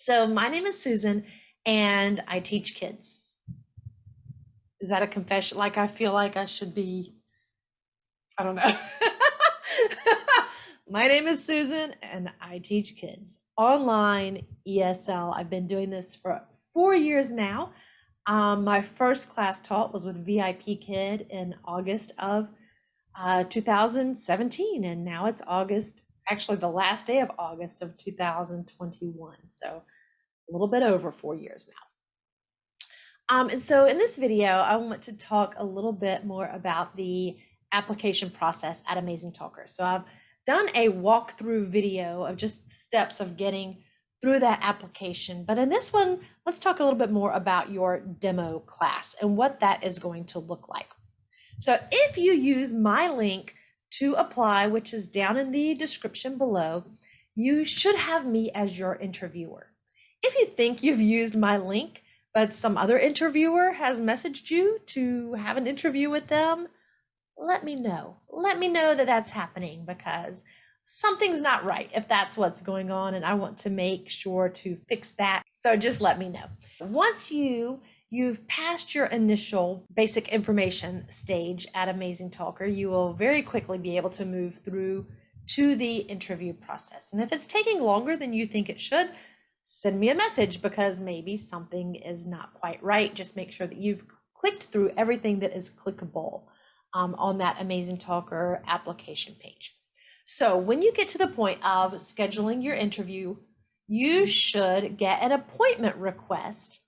So my name is Susan, and I teach kids. Is that a confession? Like, I feel like I should be, I don't know. My name is Susan, and I teach kids online ESL. I've been doing this for 4 years now. My first class taught was with VIP Kid in August of 2017, and now it's August, actually the last day of August of 2021. So a little bit over 4 years now. And so in this video, I want to talk a little bit more about the application process at Amazing Talker. So I've done a walkthrough video of just steps of getting through that application. But in this one, let's talk a little bit more about your demo class and what that is going to look like. So if you use my link to apply, which is down in the description below, you should have me as your interviewer. If you think you've used my link, but some other interviewer has messaged you to have an interview with them, let me know. Let me know that that's happening, because something's not right if that's what's going on, and I want to make sure to fix that. So just let me know. Once you've passed your initial basic information stage at Amazing Talker, you will very quickly be able to move through to the interview process. And if it's taking longer than you think it should, send me a message, because maybe something is not quite right. Just make sure that you've clicked through everything that is clickable on that Amazing Talker application page. So when you get to the point of scheduling your interview, you should get an appointment request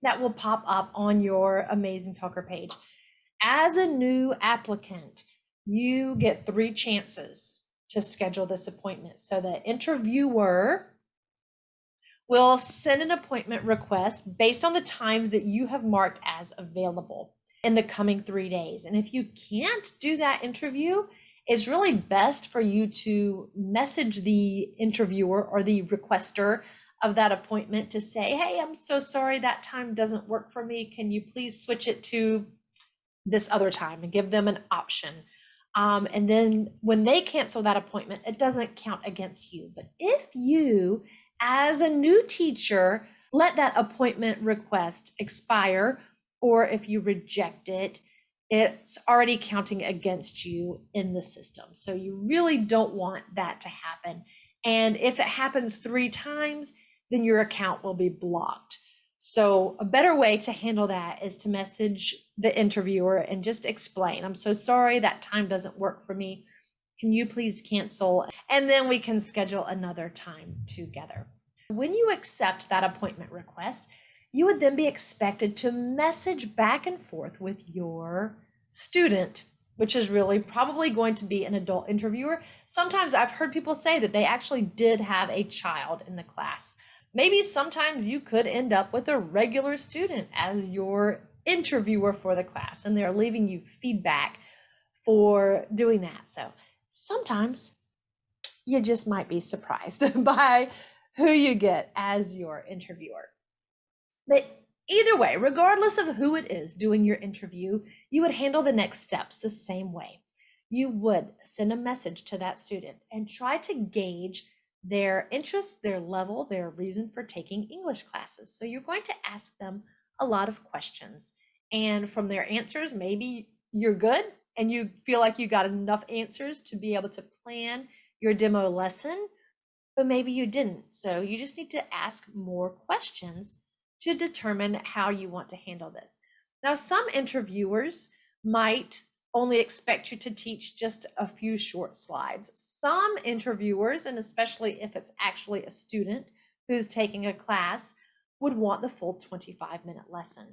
that will pop up on your Amazing Talker page. As a new applicant, you get 3 chances to schedule this appointment. So the interviewer will send an appointment request based on the times that you have marked as available in the coming 3 days. And if you can't do that interview, it's really best for you to message the interviewer or the requester of that appointment to say, hey, I'm so sorry, that time doesn't work for me. Can you please switch it to this other time, and give them an option. And then when they cancel that appointment, it doesn't count against you. But if you, as a new teacher, let that appointment request expire, or if you reject it, it's already counting against you in the system. So you really don't want that to happen. And if it happens 3 times, then your account will be blocked. So a better way to handle that is to message the interviewer and just explain, I'm so sorry, that time doesn't work for me. Can you please cancel? And then we can schedule another time together. When you accept that appointment request, you would then be expected to message back and forth with your student, which is really probably going to be an adult interviewer. Sometimes I've heard people say that they actually did have a child in the class. Maybe sometimes you could end up with a regular student as your interviewer for the class, and they're leaving you feedback for doing that. So sometimes you just might be surprised by who you get as your interviewer. But either way, regardless of who it is doing your interview, you would handle the next steps the same way. You would send a message to that student and try to gauge their interest, their level, their reason for taking English classes. So you're going to ask them a lot of questions. And from their answers, maybe you're good and you feel like you got enough answers to be able to plan your demo lesson, but maybe you didn't. So you just need to ask more questions to determine how you want to handle this. Now, some interviewers might only expect you to teach just a few short slides. Some interviewers, and especially if it's actually a student who's taking a class, would want the full 25-minute lesson.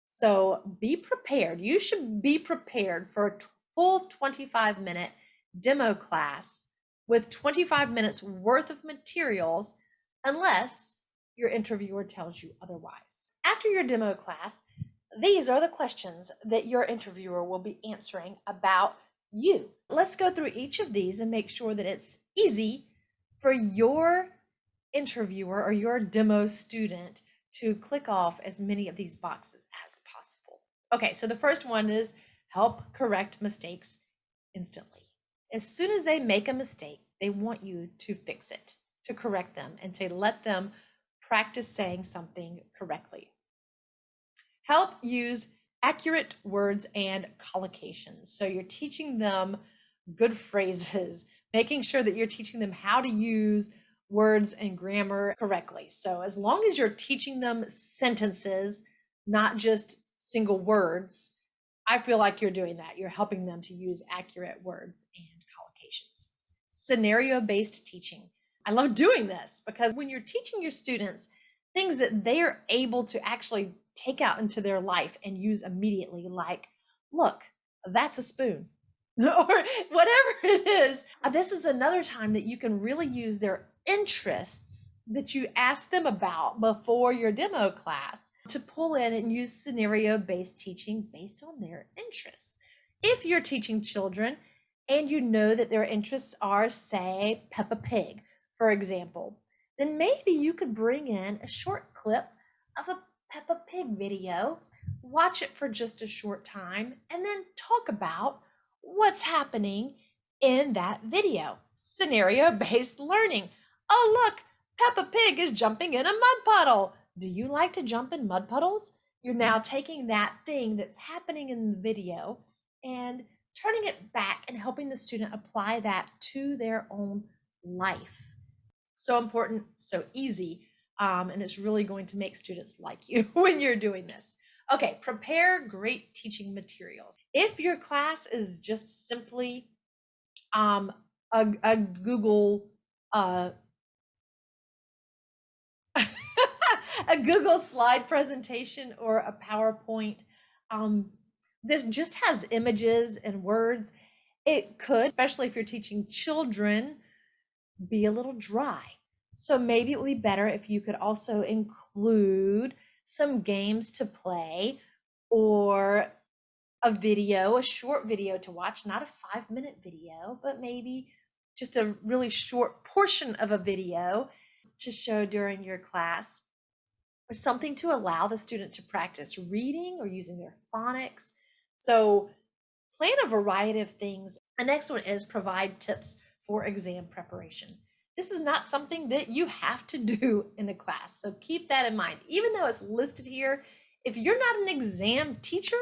So be prepared. You should be prepared for a full 25-minute demo class with 25 minutes worth of materials, unless your interviewer tells you otherwise. After your demo class, these are the questions that your interviewer will be answering about you. Let's go through each of these and make sure that it's easy for your interviewer or your demo student to click off as many of these boxes as possible. Okay, so the first one is help correct mistakes instantly. As soon as they make a mistake, they want you to fix it, to correct them, and to let them practice saying something correctly. Help use accurate words and collocations. So you're teaching them good phrases, making sure that you're teaching them how to use words and grammar correctly. So as long as you're teaching them sentences, not just single words, I feel like you're doing that. You're helping them to use accurate words and collocations. Scenario-based teaching. I love doing this because when you're teaching your students things that they are able to actually take out into their life and use immediately, like, look, that's a spoon, or whatever it is. This is another time that you can really use their interests that you asked them about before your demo class to pull in and use scenario-based teaching based on their interests. If you're teaching children and you know that their interests are, say, Peppa Pig, for example, then maybe you could bring in a short clip of a Peppa Pig video, watch it for just a short time, and then talk about what's happening in that video. Scenario-based learning. Oh, look, Peppa Pig is jumping in a mud puddle. Do you like to jump in mud puddles? You're now taking that thing that's happening in the video and turning it back and helping the student apply that to their own life. So important, so easy, and it's really going to make students like you when you're doing this. Okay, prepare great teaching materials. If your class is just simply a Google a Google slide presentation or a PowerPoint, this just has images and words. It could, especially if you're teaching children, be a little dry. So maybe it would be better if you could also include some games to play or a video, a short video to watch, not a 5-minute video, but maybe just a really short portion of a video to show during your class, or something to allow the student to practice reading or using their phonics. So plan a variety of things. The next one is provide tips for exam preparation. This is not something that you have to do in the class, so keep that in mind. Even though it's listed here, if you're not an exam teacher,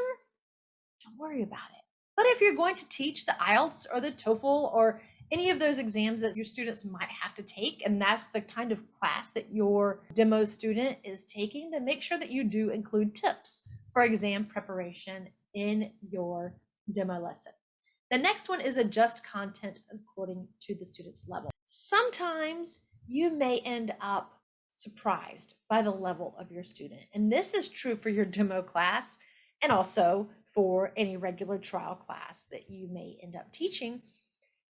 don't worry about it. But if you're going to teach the IELTS or the TOEFL or any of those exams that your students might have to take, and that's the kind of class that your demo student is taking, then make sure that you do include tips for exam preparation in your demo lesson. The next one is adjust content according to the student's level. Sometimes you may end up surprised by the level of your student, and this is true for your demo class and also for any regular trial class that you may end up teaching.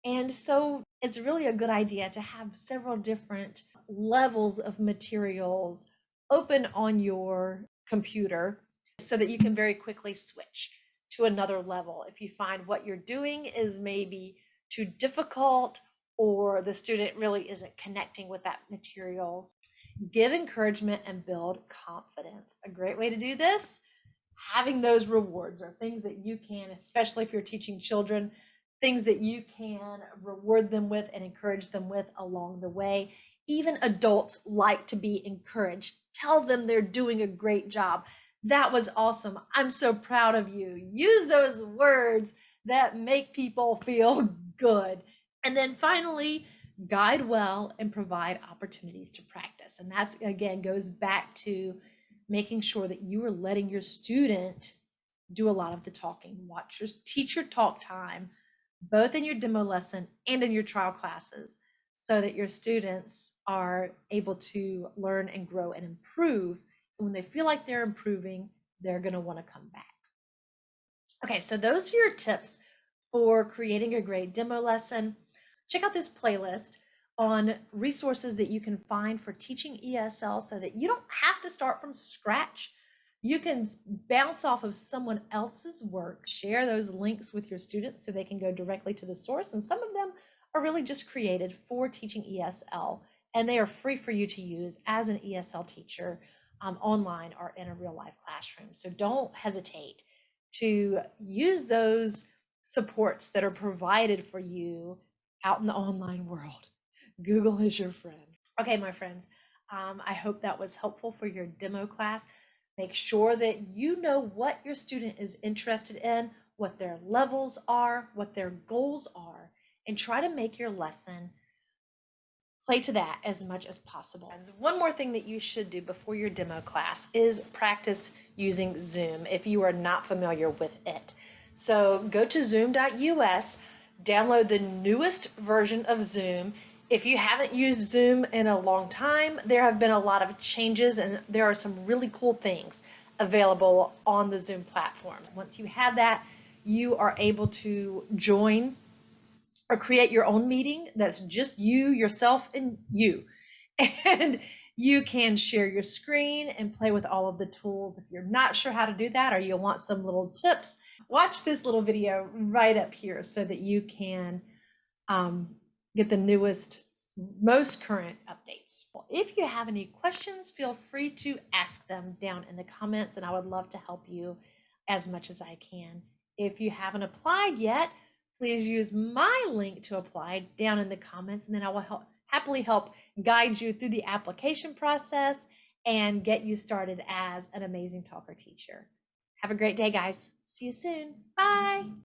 And so it's really a good idea to have several different levels of materials open on your computer so that you can very quickly switch to another level if you find what you're doing is maybe too difficult or the student really isn't connecting with that material. Give encouragement and build confidence. A great way to do this, having those rewards or things that you can, especially if you're teaching children, things that you can reward them with and encourage them with along the way. Even adults like to be encouraged. Tell them they're doing a great job. That was awesome. I'm so proud of you. Use those words that make people feel good. And then finally, guide well and provide opportunities to practice. And that, again, goes back to making sure that you are letting your student do a lot of the talking. Watch your teacher talk time, both in your demo lesson and in your trial classes, so that your students are able to learn and grow and improve. And when they feel like they're improving, they're going to want to come back. Okay, so those are your tips for creating a great demo lesson. Check out this playlist on resources that you can find for teaching ESL so that you don't have to start from scratch. You can bounce off of someone else's work, share those links with your students so they can go directly to the source. And some of them are really just created for teaching ESL, and they are free for you to use as an ESL teacher online or in a real life classroom. So don't hesitate to use those supports that are provided for you out in the online world. Google is your friend. Okay, my friends, I hope that was helpful for your demo class. Make sure that you know what your student is interested in, what their levels are, what their goals are, and try to make your lesson play to that as much as possible. And one more thing that you should do before your demo class is practice using Zoom if you are not familiar with it. So go to zoom.us, download the newest version of Zoom. If you haven't used Zoom in a long time, there have been a lot of changes and there are some really cool things available on the Zoom platform. Once you have that, you are able to join or create your own meeting that's just you, yourself, and you. And you can share your screen and play with all of the tools. If you're not sure how to do that or you want some little tips, watch this little video right up here so that you can get the newest, most current updates. If you have any questions, feel free to ask them down in the comments, and I would love to help you as much as I can. If you haven't applied yet, please use my link to apply down in the comments, and then I will happily help guide you through the application process and get you started as an amazing talker teacher. Have a great day, guys. See you soon. Bye.